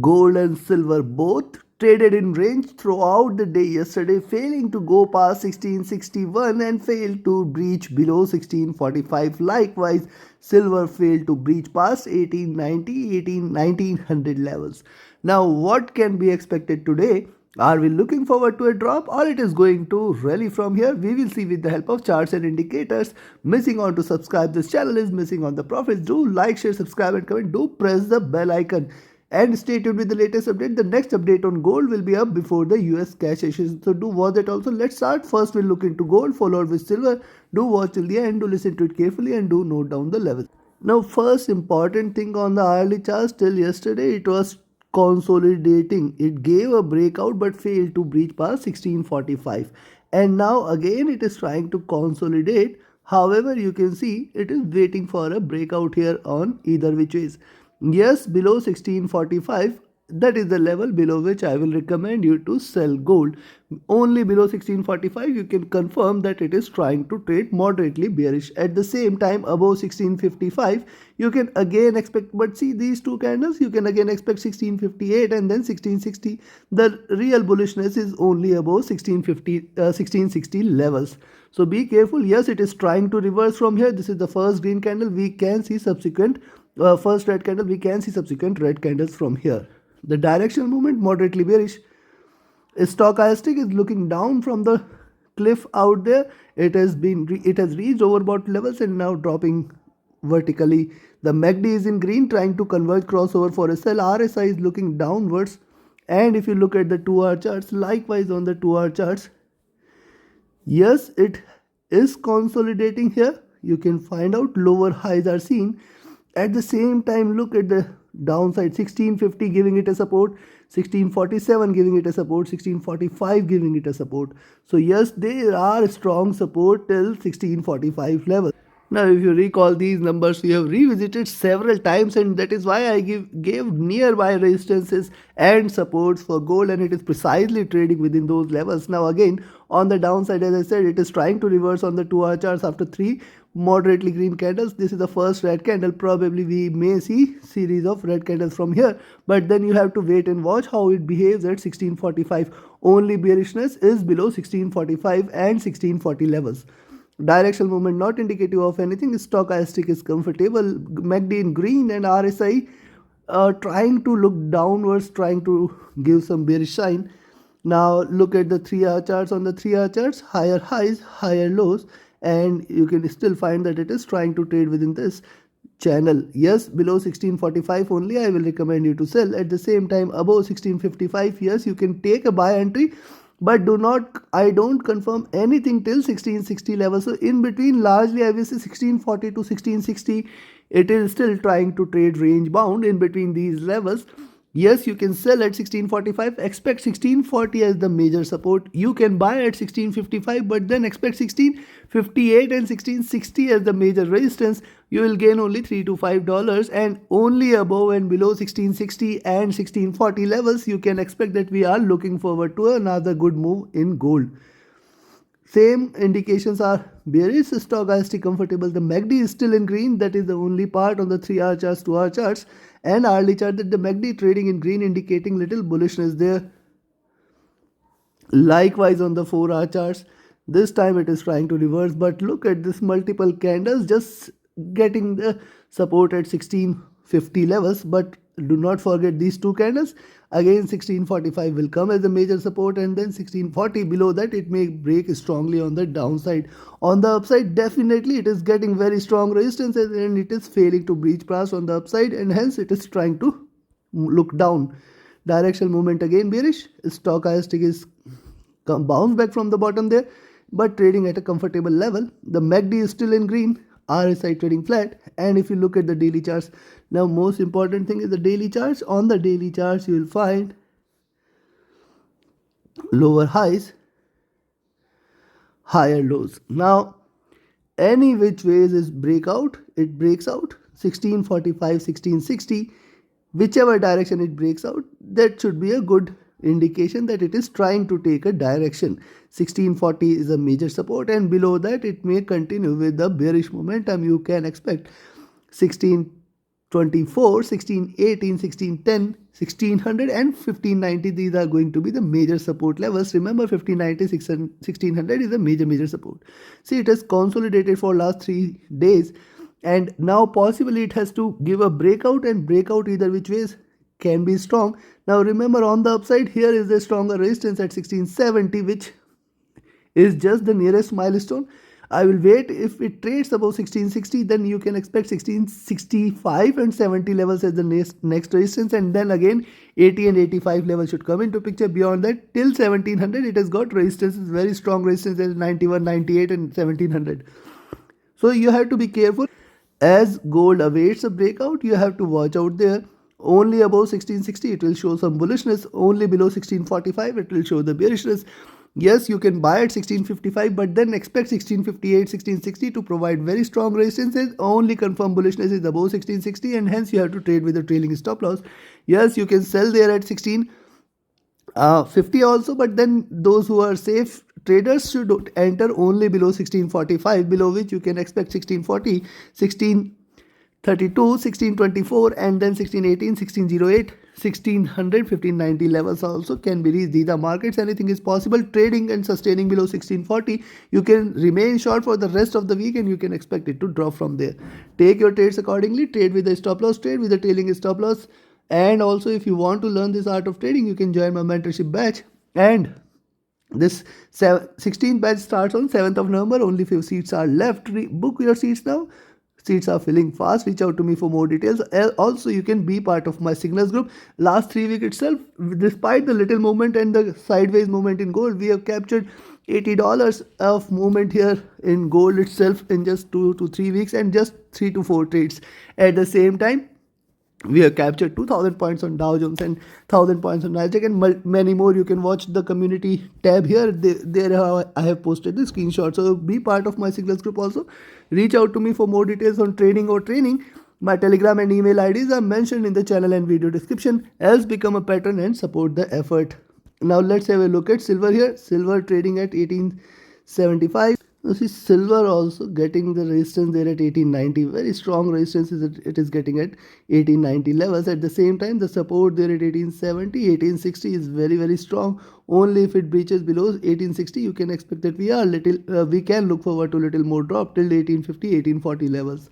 Gold and silver both traded in range throughout the day yesterday, failing to go past 1661 and failed to breach below 1645. Likewise, silver failed to breach past 1890, 1900 levels. Now, what can be expected today? Are we looking forward to a drop or it is going to rally from here? We will see with the help of charts and indicators. Missing on to subscribe this channel is missing on the profits. Do like, share, subscribe and comment. Do press the bell icon. And stay tuned with the latest update. The next update on gold will be up before the US cash issues. So do watch that also. Let's start. First we'll look into gold followed with silver. Do watch till the end. Do listen to it carefully and do note down the levels. Now first important thing on the hourly chart, till yesterday it was consolidating. It gave a breakout but failed to breach past 1645. And now again it is trying to consolidate. However, you can see it is waiting for a breakout here on either which ways. Yes, below 1645, that is the level below which I will recommend you to sell gold. Only below 1645 you can confirm that it is trying to trade moderately bearish. At the same time, above 1655 you can again expect, but see these two candles, you can again expect 1658 and then 1660. The real bullishness is only above 1660 levels. So be careful. Yes, it is trying to reverse from here. This is the first green candle. We can see subsequent first red candle. We can see subsequent red candles from here. The directional movement moderately bearish. Stochastic is looking down from the cliff out there. It has reached overbought levels and now dropping vertically. The MACD is in green, trying to converge crossover for a sell. RSI is looking downwards. And if you look at the 2-hour charts, likewise on the 2-hour charts, yes, it is consolidating here. You can find out lower highs are seen. At the same time, look at the downside. 1650 giving it a support, 1647 giving it a support, 1645 giving it a support. So yes, there are strong support till 1645 level. Now, if you recall, these numbers we have revisited several times, and that is why I gave nearby resistances and supports for gold, and it is precisely trading within those levels. Now again, on the downside, as I said, it is trying to reverse on the 2-hour charts after 3 moderately green candles. This is the first red candle. Probably we may see series of red candles from here, but then you have to wait and watch how it behaves at 1645. Only bearishness is below 1645 and 1640 levels. Directional movement not indicative of anything. Stochastic is comfortable. MACD in green and RSI trying to look downwards, trying to give some bearish sign. Now look at the 3-hour charts. On the 3-hour charts, higher highs, higher lows, and you can still find that it is trying to trade within this channel. Yes, below 1645 only I will recommend you to sell. At the same time, above 1655, yes, you can take a buy entry, but I don't confirm anything till 1660 level. So in between, largely I will say 1640 to 1660, it is still trying to trade range bound in between these levels. Yes, you can sell at 1645, expect 1640 as the major support. You can buy at 1655, but then expect 1658 and 1660 as the major resistance. You will gain only $3 to $5, and only above and below 1660 and 1640 levels, you can expect that we are looking forward to another good move in gold. Same indications are bearish, stochastic comfortable. The MACD is still in green. That is the only part on the 3-hour charts, 2-hour charts, and hourly chart that the MACD trading in green, indicating little bullishness there. Likewise on the 4-hour charts, this time it is trying to reverse, but look at this multiple candles just getting the support at 1650 levels. But do not forget these two candles. Again 1645 will come as a major support, and then 1640. Below that it may break strongly on the downside. On the upside, definitely it is getting very strong resistance, and it is failing to breach past on the upside, and hence it is trying to look down. Directional movement again bearish. Stochastic is bounce back from the bottom there, but trading at a comfortable level. The MACD is still in green. RSI trading flat. And if you look at the daily charts, now most important thing is the daily charts. On the daily charts you will find lower highs, higher lows. Now any which ways is breakout, it breaks out 1645, 1660, whichever direction it breaks out, that should be a good indication that it is trying to take a direction. 1640 is a major support, and below that it may continue with the bearish momentum. You can expect 16 1624, 1618, 1610, 1600 and 1590. These are going to be the major support levels. Remember 1590, 1600 is a major support. See, it has consolidated for last 3 days and now possibly it has to give a breakout, and breakout either which ways can be strong. Now remember, on the upside here is a stronger resistance at 1670, which is just the nearest milestone. I will wait. If it trades above 1660, then you can expect 1665 and 70 levels as the next resistance, and then again 80 and 85 levels should come into picture. Beyond that, till 1700 it has got resistances, very strong resistance as 91, 98 and 1700. So you have to be careful. As gold awaits a breakout, you have to watch out there. Only above 1660 it will show some bullishness. Only below 1645 it will show the bearishness. Yes, you can buy at 1655, but then expect 1658, 1660 to provide very strong resistances. Only confirmed bullishness is above 1660, and hence you have to trade with a trailing stop loss. Yes, you can sell there at 1650 also, but then those who are safe traders should enter only below 1645, below which you can expect 1640, 1632, 1624 and then 1618, 1608, 1600, 1590 levels also can be reached. These are markets, anything is possible. Trading and sustaining below 1640, you can remain short for the rest of the week and you can expect it to drop from there. Take your trades accordingly. Trade with a stop loss, trade with a trailing stop loss. And also, if you want to learn this art of trading, you can join my mentorship batch. And this 16th batch starts on 7th of November. Only few seats are left. Book your seats now. Seats are filling fast. Reach out to me for more details. Also, you can be part of my signals group. Last 3 weeks itself, despite the little movement and the sideways movement in gold, we have captured $80 of movement here in gold itself in just 2 to 3 weeks and just 3 to 4 trades. At the same time, we have captured 2000 points on Dow Jones and 1000 points on Nasdaq and many more. You can watch the community tab here. There I have posted the screenshot. So be part of my signals group also. Reach out to me for more details on trading or training. My Telegram and email IDs are mentioned in the channel and video description. Else become a patron and support the effort. Now let's have a look at silver here. Silver trading at 1875. Now see, silver also getting the resistance there at 1890. Very strong resistance it is getting at 1890 levels. At the same time, the support there at 1870, 1860 is very strong. Only if it breaches below 1860, you can expect that we can look forward to little more drop till 1850, 1840 levels.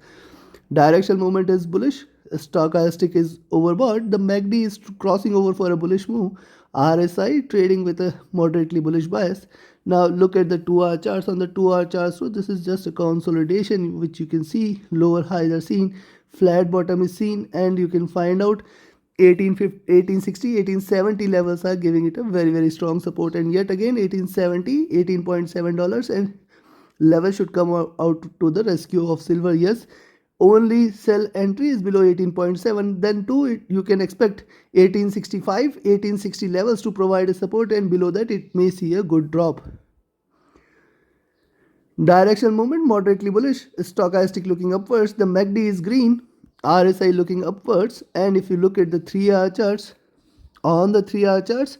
Directional movement is bullish. Stochastic is overbought. The MACD is crossing over for a bullish move. RSI trading with a moderately bullish bias. Now look at the 2-hour charts. On the 2-hour charts, so this is just a consolidation, which you can see lower highs are seen, flat bottom is seen, and you can find out 1860, 1870 levels are giving it a very strong support. And yet again 1870, $18.7 and level should come out to the rescue of silver. Yes, only sell entry is below 18.7, then too you can expect 1865, 1860 levels to provide a support, and below that it may see a good drop. Direction movement moderately bullish. Stochastic looking upwards. The MACD is green. RSI looking upwards. And if you look at the 3-hour charts, on the 3-hour charts,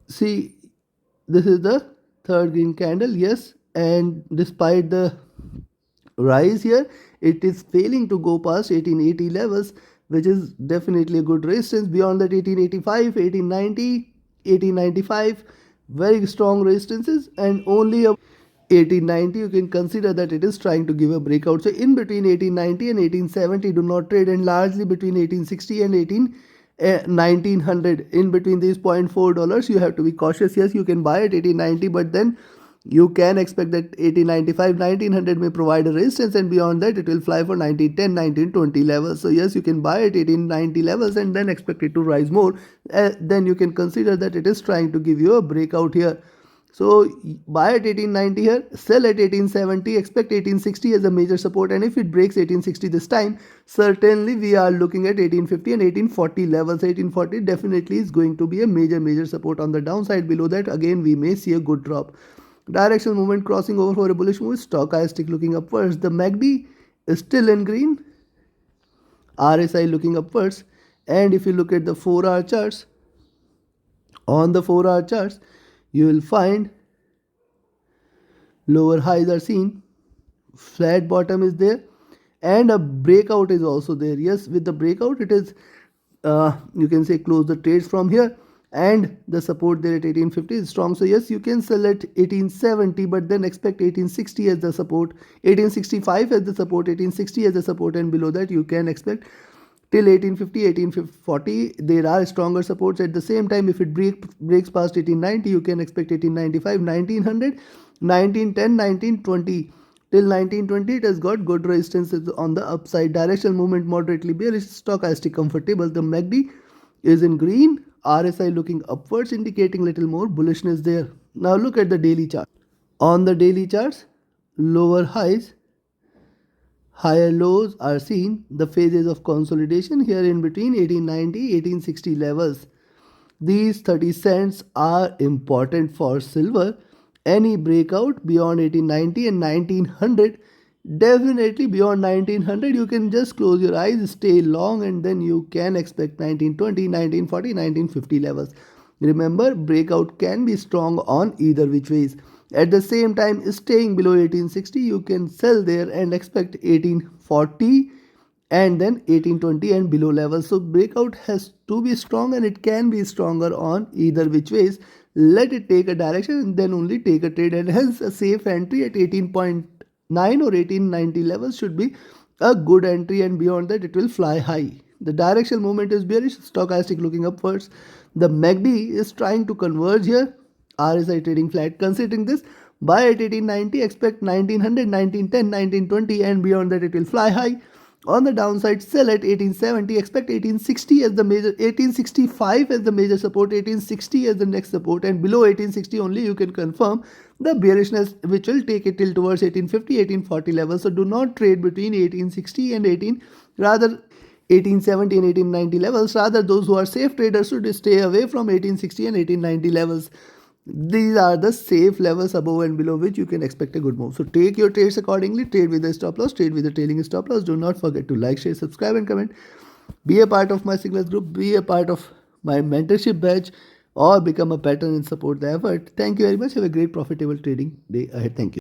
see, this is the third green candle. Yes, and despite the rise here, it is failing to go past 1880 levels, which is definitely a good resistance. Beyond that, 1885, 1890, 1895, very strong resistances, and only 1890 you can consider that it is trying to give a breakout. So in between 1890 and 1870 do not trade, and largely between 1860 and 1900, in between these $0.4 you have to be cautious. Yes, you can buy at 1890, but then you can expect that 1895, 1900 may provide a resistance, and beyond that it will fly for 1910, 1920 levels. So yes, you can buy at 1890 levels and then expect it to rise more. Then you can consider that it is trying to give you a breakout here. So buy at 1890 here, sell at 1870, expect 1860 as a major support, and if it breaks 1860 this time, certainly we are looking at 1850 and 1840 levels. 1840 definitely is going to be a major support on the downside. Below that again we may see a good drop. Directional movement crossing over for a bullish move. Stochastic looking upwards. The MACD is still in green. RSI looking upwards. And if you look at the 4-hour charts, on the 4-hour charts, you will find lower highs are seen. Flat bottom is there. and a breakout is also there. Yes, with the breakout it is you can say close the trades from here, and the support there at 1850 is strong. So yes, you can sell at 1870, but then expect 1860 as the support, 1865 as the support, 1860 as the support, and below that you can expect till 1850, 1840 there are stronger supports. At the same time, if it breaks past 1890, you can expect 1895, 1900, 1910, 1920. Till 1920 it has got good resistance on the upside. Directional movement moderately bearish, stochastic comfortable. The MACD is in green, RSI looking upwards indicating little more bullishness there. Now look at the daily chart. On the daily charts, lower highs, higher lows are seen. The phases of consolidation here in between 1890, 1860 levels. These 30 cents are important for silver. Any breakout beyond 1890 and 1900, definitely beyond 1900, you can just close your eyes, stay long, and then you can expect 1920, 1940, 1950 levels. Remember, breakout can be strong on either which ways. At the same time, staying below 1860, you can sell there and expect 1840 and then 1820 and below levels. So breakout has to be strong, and it can be stronger on either which ways. Let it take a direction and then only take a trade, and hence a safe entry at 18.9 or 1890 levels should be a good entry, and beyond that it will fly high. The directional movement is bearish, stochastic looking upwards. The MACD is trying to converge here, RSI trading flat. Considering this, buy at 1890, expect 1900, 1910, 1920, and beyond that it will fly high. On the downside, sell at 1870, expect 1860 as the major, 1865 as the major support, 1860 as the next support, and below 1860 only you can confirm the bearishness, which will take it till towards 1850, 1840 levels. So do not trade between 1860 and 1870 and 1890 levels. Rather, those who are safe traders should stay away from 1860 and 1890 levels. These are the safe levels above and below which you can expect a good move. So take your trades accordingly. Trade with the stop loss, trade with the trailing stop loss. Do not forget to like, share, subscribe, and comment. Be a part of my Signals group. Be a part of my mentorship batch, or become a pattern and support the effort. Thank you very much. Have a great profitable trading day ahead. Thank you.